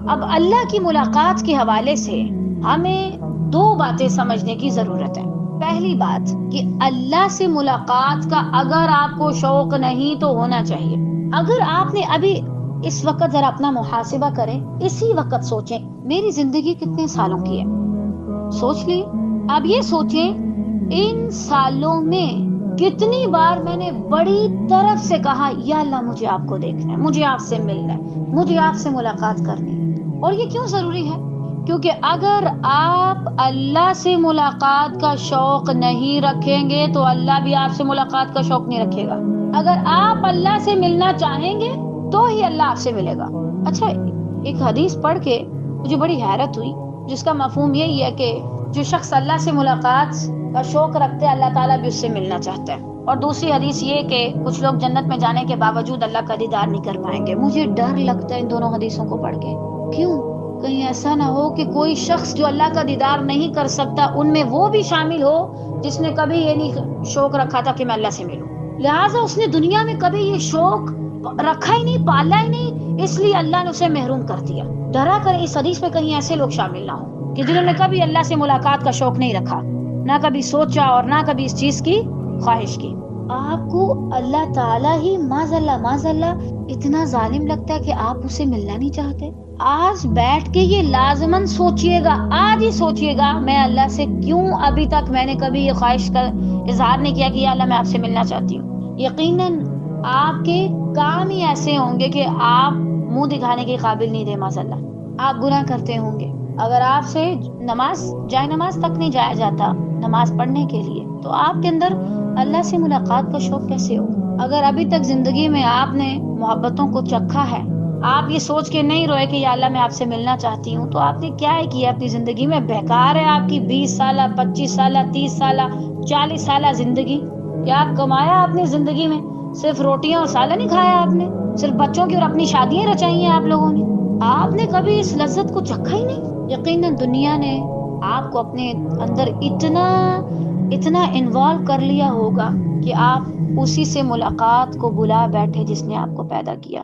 اب اللہ کی ملاقات کے حوالے سے ہمیں دو باتیں سمجھنے کی ضرورت ہے۔ پہلی بات کہ اللہ سے ملاقات کا اگر آپ کو شوق نہیں تو ہونا چاہیے۔ اگر آپ نے ابھی اس وقت ذرا اپنا محاسبہ کریں، اسی وقت سوچیں میری زندگی کتنے سالوں کی ہے، سوچ لی۔ اب یہ سوچیں ان سالوں میں کتنی بار میں نے بڑی طرف سے کہا یا اللہ مجھے آپ کو دیکھنا ہے، مجھے آپ سے ملنا ہے، مجھے آپ سے ملاقات کرنی ہے۔ اور یہ کیوں ضروری ہے؟ کیونکہ اگر آپ اللہ سے ملاقات کا شوق نہیں رکھیں گے تو اللہ بھی آپ سے ملاقات کا شوق نہیں رکھے گا۔ اگر آپ اللہ سے ملنا چاہیں گے تو ہی اللہ آپ سے ملے گا۔ اچھا، ایک حدیث پڑھ کے مجھے بڑی حیرت ہوئی جس کا مفہوم یہی ہے کہ جو شخص اللہ سے ملاقات کا شوق رکھتے ہیں اللہ تعالیٰ بھی اس سے ملنا چاہتا ہے۔ اور دوسری حدیث یہ کہ کچھ لوگ جنت میں جانے کے باوجود اللہ کا دیدار نہیں کر پائیں گے۔ مجھے ڈر لگتا ہے ان دونوں حدیثوں کو پڑھ کے۔ کیوں؟ کہیں ایسا نہ ہو کہ کوئی شخص جو اللہ کا دیدار نہیں کر سکتا ان میں وہ بھی شامل ہو جس نے کبھی یہ نہیں شوق رکھا تھا کہ میں اللہ سے ملوں، لہٰذا اس نے دنیا میں کبھی یہ شوق رکھا ہی نہیں، پالا ہی نہیں، اس لیے اللہ نے اسے محروم کر دیا۔ ڈرا کر اس حدیث میں کہیں ایسے لوگ شامل نہ ہوں کہ جنہوں نے کبھی اللہ سے ملاقات کا شوق نہیں رکھا، نہ کبھی سوچا اور نہ کبھی اس چیز کی خواہش کی۔ آپ کو اللہ تعالیٰ ہی معاذ اللہ اتنا ظالم لگتا ہے کہ آپ اسے ملنا نہیں چاہتے؟ آج بیٹھ کے یہ لازماً سوچئے گا، آج ہی سوچئے گا میں اللہ سے کیوں ابھی تک میں نے کبھی یہ خواہش کا اظہار نہیں کیا کہ یا اللہ میں آپ سے ملنا چاہتی ہوں۔ یقیناً آپ کے کام ہی ایسے ہوں گے کہ آپ منہ دکھانے کے قابل نہیں رہے، معاذ اللہ آپ گناہ کرتے ہوں گے۔ اگر آپ سے جائے نماز تک نہیں جایا جاتا نماز پڑھنے کے لیے تو آپ کے اندر اللہ سے ملاقات کا شوق کیسے ہو؟ اگر ابھی تک زندگی میں آپ نے محبتوں کو چکھا ہے، آپ یہ سوچ کے نہیں روئے کہ یا اللہ میں آپ سے ملنا چاہتی ہوں، تو آپ نے کیا کیا اپنی زندگی میں؟ بیکار ہے آپ کی 20 سالہ 25 سالہ 30 سالہ 40 سالہ زندگی۔ کیا کمایا اپنی زندگی میں؟ صرف روٹیاں اور سالن نہیں کھایا آپ نے، صرف بچوں کی اور اپنی شادیاں رچائی ہیں آپ لوگوں نے، آپ نے کبھی اس لذت کو چکھا ہی نہیں۔ یقیناً دنیا نے آپ کو اپنے اندر اتنا انوالو کر لیا ہوگا کہ آپ اسی سے ملاقات کو بلا بیٹھے جس نے آپ کو پیدا کیا۔